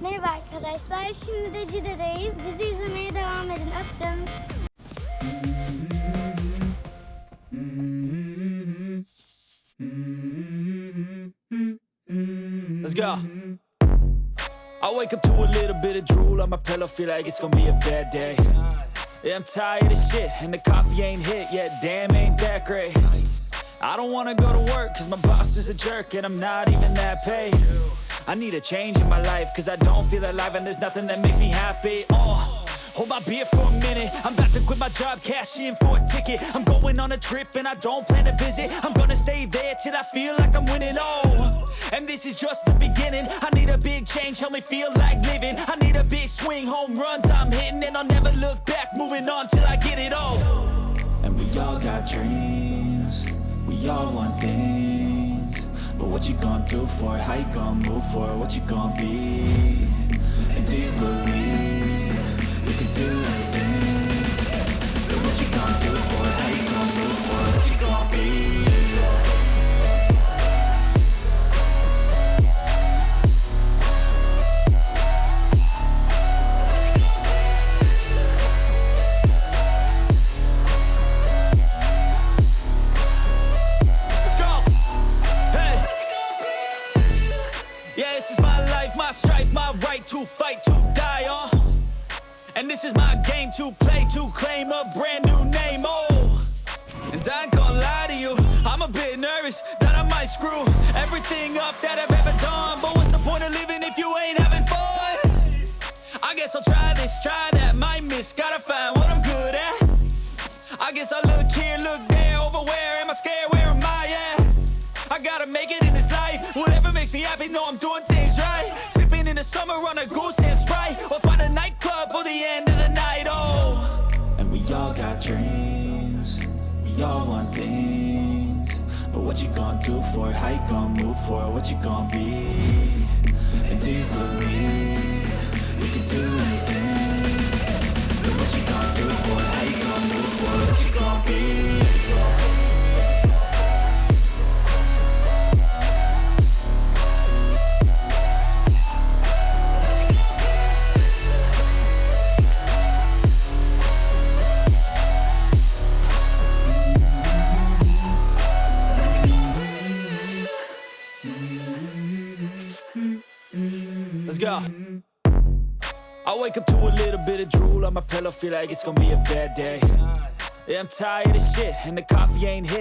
Merhaba arkadaşlar, şimdi de Cide'deyiz. Bizi izlemeye devam edin. Öptüm. Let's go. I wake up to a little bit of drool on my pillow, feel like it's gonna be a bad day. Yeah, I'm tired of shit, and the coffee ain't hit yet, damn, ain't that great. I don't wanna go to work, cause my boss is a jerk, and I'm not even that paid. I need a change in my life, cause I don't feel alive, and there's nothing that makes me happy. Hold my beer for a minute, I'm about to quit my job, cash in for a ticket. I'm going on a trip, and I don't plan to visit. I'm gonna stay there till I feel like I'm winning, and this is just the beginning. I need a big change, help me feel like living. I need a big swing, home runs I'm hitting, and I'll never look back, moving on till I get it all. And we all got dreams, we all want things, but what you gonna do for it? How you gonna move for it? What you gonna be? And do you believe you can do anything? But what you gonna do for it? How you gonna move for it? What you gonna be? To fight, to die on, and this is my game to play, to claim a brand new name, and I ain't gonna lie to you, I'm a bit nervous that I might screw everything up that I've ever done, but what's the point of living if you ain't having fun? I guess I'll try this, try that, might miss, gotta find what I'm good at. I guess I look here, look there, over where am I scared, where am I at? I gotta make it in this life, whatever makes me happy, know I'm doing things right. Sipping in the summer on a goose and Sprite, or find a nightclub for the end of the night, And we all got dreams, we all want things, but what you gonna do for it? How you gonna move for it? What you gonna be? And do you believe you can do anything? But what you gonna do for it? How you gonna move for it? What you gonna be? Let's go. I wake up to a little bit of drool on my pillow, feel like it's gonna be a bad day. Yeah, I'm tired of shit, and the coffee ain't hit